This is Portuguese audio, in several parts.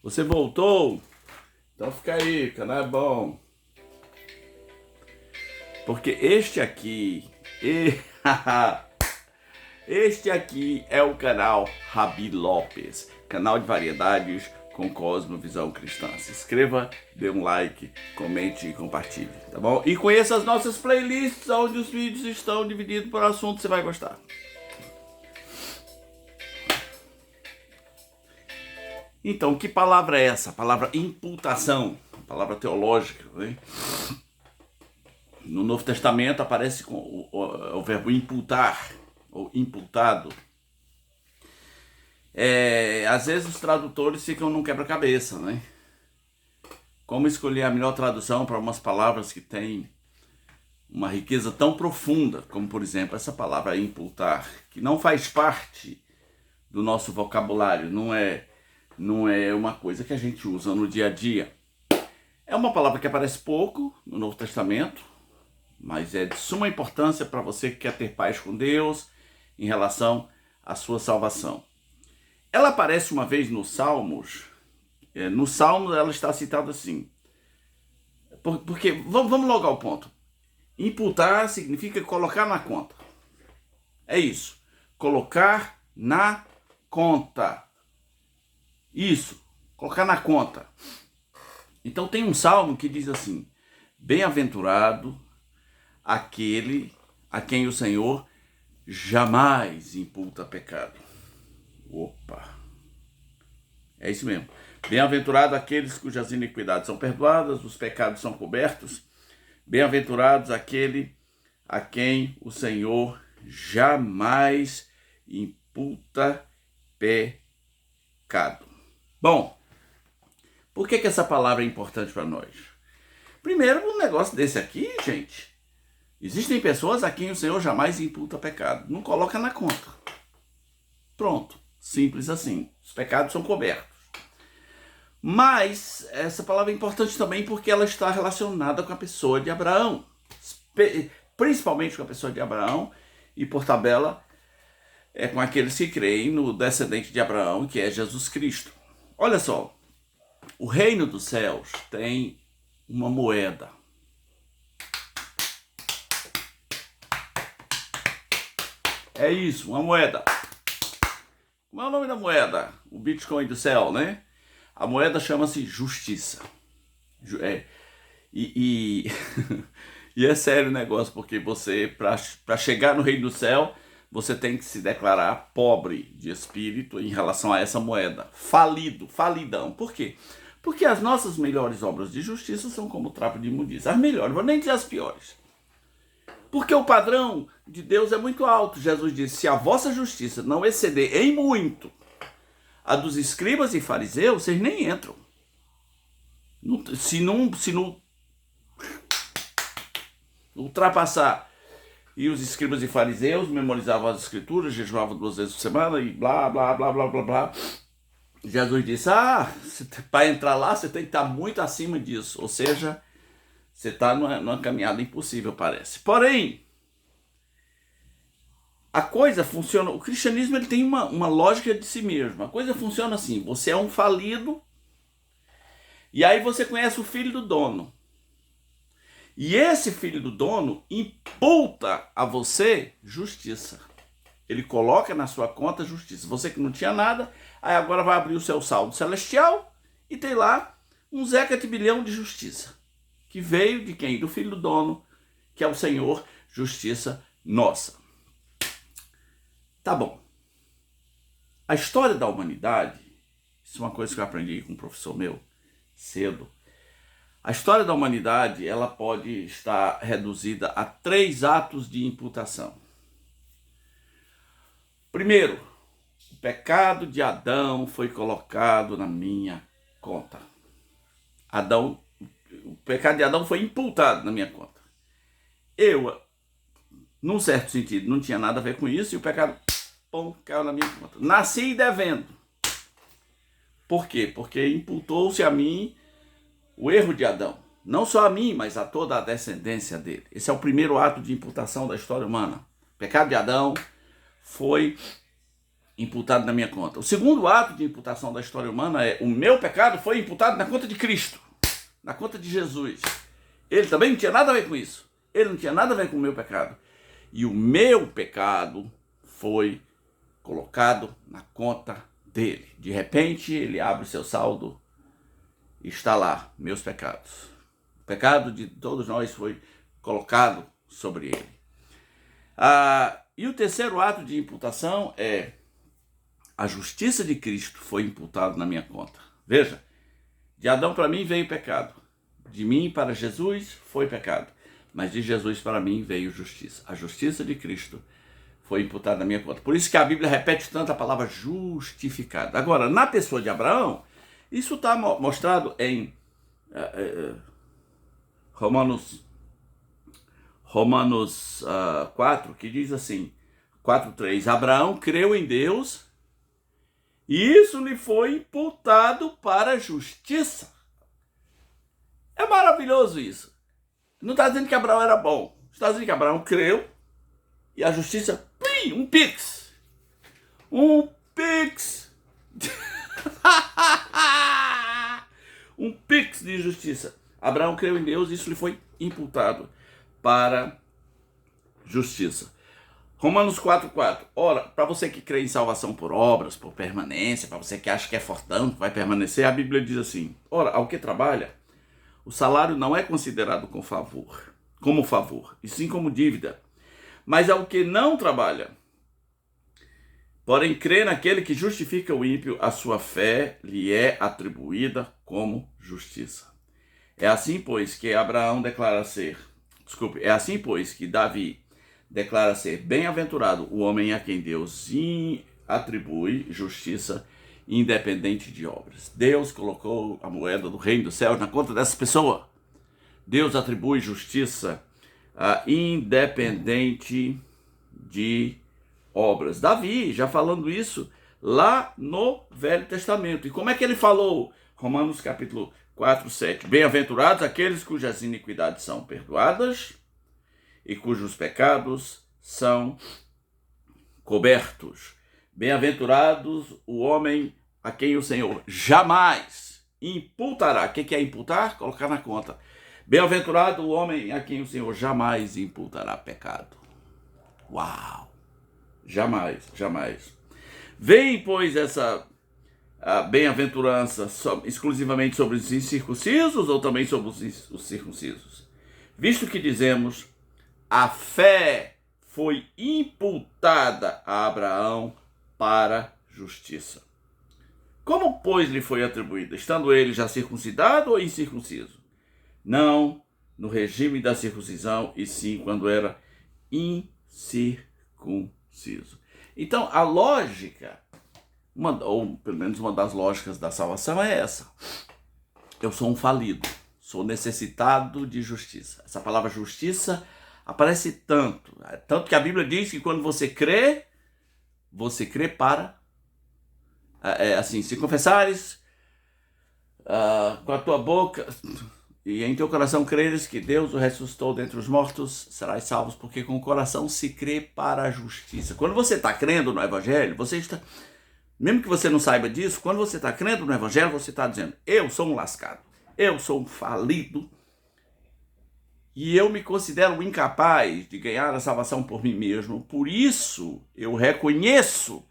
Você voltou? Então fica aí, o canal é bom. Porque este aqui é o canal Rabi Lopes, canal de variedades com cosmovisão cristã. Se inscreva, dê um like, comente e compartilhe, tá bom? E conheça as nossas playlists, onde os vídeos estão divididos por assunto, você vai gostar. Então, que palavra é essa? A palavra imputação, palavra teológica, né? No Novo Testamento aparece com o verbo imputar, ou imputado. Às vezes os tradutores ficam num quebra-cabeça, né? Como escolher a melhor tradução para umas palavras que têm uma riqueza tão profunda, como por exemplo essa palavra imputar, que não faz parte do nosso vocabulário, não é uma coisa que a gente usa no dia a dia. É uma palavra que aparece pouco no Novo Testamento, mas é de suma importância para você que quer ter paz com Deus em relação à sua salvação. Ela aparece uma vez nos Salmos. No Salmo ela está citada assim. Porque, vamos logo ao ponto. Imputar significa colocar na conta. É isso. Colocar na conta. Isso. Colocar na conta. Então tem um salmo que diz assim: bem-aventurado aquele a quem o Senhor jamais imputa pecado. Opa! É isso mesmo. Bem-aventurado aqueles cujas iniquidades são perdoadas, os pecados são cobertos. Bem-aventurados aquele a quem o Senhor jamais imputa pecado. Bom, por que essa palavra é importante para nós? Primeiro, um negócio desse aqui, gente, existem pessoas a quem o Senhor jamais imputa pecado. Não coloca na conta. Pronto. Simples assim. Os pecados são cobertos. Mas essa palavra é importante também porque ela está relacionada com a pessoa de Abraão. Principalmente com a pessoa de Abraão e, por tabela, com aqueles que creem no descendente de Abraão, que é Jesus Cristo. Olha só. O reino dos céus tem uma moeda. É isso, uma moeda. Como é o nome da moeda? O Bitcoin do céu, né? A moeda chama-se justiça. E é sério o negócio, porque você, para chegar no reino do céu, você tem que se declarar pobre de espírito em relação a essa moeda. Falidão. Por quê? Porque as nossas melhores obras de justiça são como trapo de imundícia. As melhores, vou nem dizer as piores. Porque o padrão de Deus é muito alto. Jesus disse: se a vossa justiça não exceder em muito a dos escribas e fariseus, vocês nem entram. Se não ultrapassar. E os escribas e fariseus memorizavam as escrituras, jejuavam 2 vezes por semana e blá, blá, blá, blá, blá, blá. Jesus disse: para entrar lá você tem que estar muito acima disso. Ou seja, você está numa caminhada impossível, parece. Porém, a coisa funciona. O cristianismo ele tem uma lógica de si mesmo. A coisa funciona assim: você é um falido, e aí você conhece o filho do dono. E esse filho do dono imputa a você justiça. Ele coloca na sua conta justiça. Você que não tinha nada, aí agora vai abrir o seu saldo celestial e tem lá um zeca-de-bilhão de justiça. Que veio de quem? Do filho do dono, que é o Senhor, justiça nossa. Tá bom. A história da humanidade, isso é uma coisa que eu aprendi com um professor meu, cedo. A história da humanidade, ela pode estar reduzida a 3 atos de imputação. Primeiro, o pecado de Adão foi colocado na minha conta. O pecado de Adão foi imputado na minha conta. Eu, num certo sentido, não tinha nada a ver com isso e o pecado, caiu na minha conta. Nasci devendo. Por quê? Porque imputou-se a mim o erro de Adão. Não só a mim, mas a toda a descendência dele. Esse é o primeiro ato de imputação da história humana. O pecado de Adão foi imputado na minha conta. O segundo ato de imputação da história humana é: o meu pecado foi imputado na conta de Cristo, na conta de Jesus. Ele também não tinha nada a ver com isso. Ele não tinha nada a ver com o meu pecado. E o meu pecado foi colocado na conta dele. De repente, ele abre o seu saldo e está lá, meus pecados. O pecado de todos nós foi colocado sobre ele. E o terceiro ato de imputação é: a justiça de Cristo foi imputada na minha conta. Veja, de Adão para mim veio pecado. De mim para Jesus foi pecado. Mas de Jesus para mim veio justiça. A justiça de Cristo foi imputada na minha conta. Por isso que a Bíblia repete tanto a palavra justificado. Agora, na pessoa de Abraão, isso está mostrado em Romanos 4, que diz assim, 4:3, Abraão creu em Deus e isso lhe foi imputado para a justiça. É maravilhoso isso. Não está dizendo que Abraão era bom. Está dizendo que Abraão creu e a justiça, um pix. Um pix. Um pix de justiça. Abraão creu em Deus e isso lhe foi imputado para justiça. Romanos 4:4. Ora, para você que crê em salvação por obras, por permanência, para você que acha que é fortão, vai permanecer, a Bíblia diz assim: ora, ao que trabalha, o salário não é considerado como favor, e sim como dívida. Mas ao que não trabalha, porém crê naquele que justifica o ímpio, a sua fé lhe é atribuída como justiça. É assim, pois, que Davi declara ser bem-aventurado o homem a quem Deus atribui justiça independente de obras. Deus colocou a moeda do reino dos céus na conta dessa pessoa. Deus atribui justiça independente de obras. Davi já falando isso lá no Velho Testamento. E como é que ele falou? Romanos capítulo 4:7. Bem-aventurados aqueles cujas iniquidades são perdoadas e cujos pecados são cobertos. Bem-aventurados o homem a quem o Senhor jamais imputará. O que é imputar? Colocar na conta. Bem-aventurado o homem a quem o Senhor jamais imputará pecado. Uau! Jamais, jamais. Vem, pois, essa bem-aventurança exclusivamente sobre os incircuncisos ou também sobre os circuncisos? Visto que dizemos, a fé foi imputada a Abraão para justiça. Como, pois, lhe foi atribuída? Estando ele já circuncidado ou incircunciso? Não no regime da circuncisão, e sim quando era incircunciso. Então, a lógica, ou pelo menos uma das lógicas da salvação é essa. Eu sou um falido, sou necessitado de justiça. Essa palavra justiça aparece tanto que a Bíblia diz que quando você crê para, se confessares com a tua boca e em teu coração creres que Deus o ressuscitou dentre os mortos, serás salvos, porque com o coração se crê para a justiça. Quando você está crendo no Evangelho, mesmo que você não saiba disso, quando você está crendo no Evangelho, você está dizendo, eu sou um lascado, eu sou um falido, e eu me considero incapaz de ganhar a salvação por mim mesmo. Por isso, eu reconheço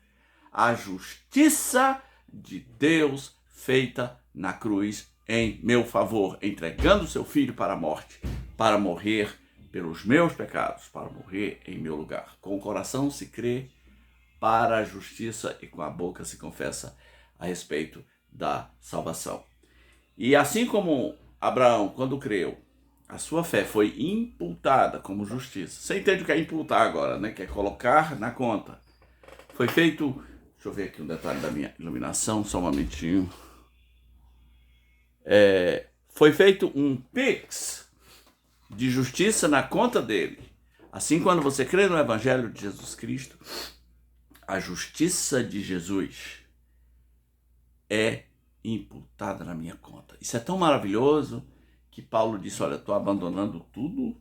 a justiça de Deus feita na cruz em meu favor, entregando seu filho para a morte, para morrer pelos meus pecados, para morrer em meu lugar. Com o coração se crê para a justiça e com a boca se confessa a respeito da salvação. E assim como Abraão, quando creu, a sua fé foi imputada como justiça. Você entende o que é imputar agora, né? Que é colocar na conta. Foi feito... Deixa eu ver aqui um detalhe da minha iluminação, só um momentinho. Foi feito um pix de justiça na conta dele. Assim, quando você crê no Evangelho de Jesus Cristo, a justiça de Jesus é imputada na minha conta. Isso é tão maravilhoso que Paulo disse, olha, estou abandonando tudo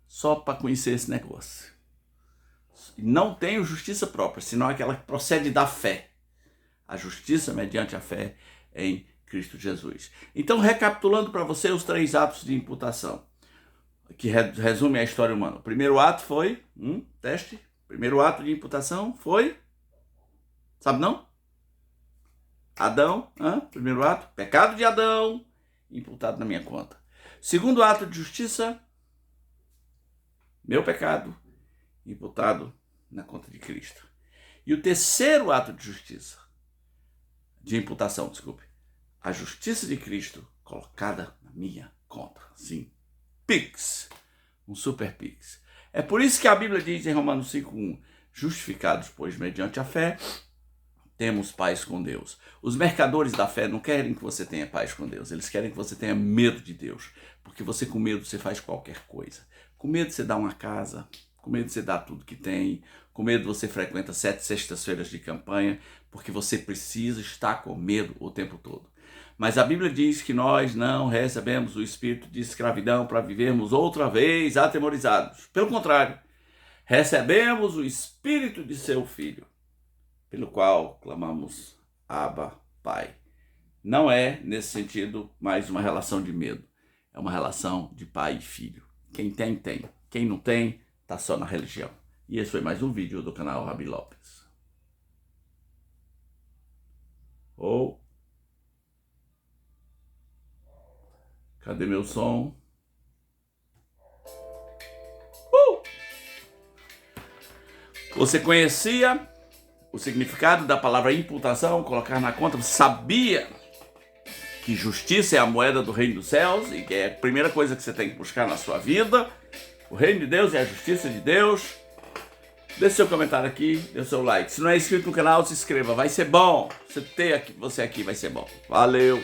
só para conhecer esse negócio. Não tenho justiça própria, senão aquela que procede da fé. A justiça mediante a fé em Cristo Jesus. Então, recapitulando para você os 3 atos de imputação, que resume a história humana. O primeiro ato foi, teste, o primeiro ato de imputação foi, sabe não? Adão, primeiro ato, pecado de Adão, imputado na minha conta. Segundo ato de justiça, meu pecado, imputado na conta de Cristo. E o terceiro ato de justiça, de imputação, desculpe, a justiça de Cristo colocada na minha conta. Sim, Pix, um super Pix. É por isso que a Bíblia diz em Romanos 5:1, justificados, pois, mediante a fé, temos paz com Deus. Os mercadores da fé não querem que você tenha paz com Deus, eles querem que você tenha medo de Deus, porque você com medo você faz qualquer coisa. Com medo você dá uma casa, com medo você dá tudo que tem, com medo você frequenta 7 sextas-feiras de campanha, porque você precisa estar com medo o tempo todo. Mas a Bíblia diz que nós não recebemos o espírito de escravidão para vivermos outra vez atemorizados. Pelo contrário, recebemos o espírito de seu Filho, pelo qual clamamos Abba, Pai. Não é, nesse sentido, mais uma relação de medo. É uma relação de pai e filho. Quem tem, tem. Quem não tem, tá só na religião. E esse foi mais um vídeo do canal Rabi Lopes. Cadê meu som? Você conhecia o significado da palavra imputação, colocar na conta? Você sabia que justiça é a moeda do reino dos céus e que é a primeira coisa que você tem que buscar na sua vida? O reino de Deus é a justiça de Deus. Deixe seu comentário aqui, dê seu like. Se não é inscrito no canal, se inscreva. Vai ser bom. Você ter você aqui vai ser bom. Valeu!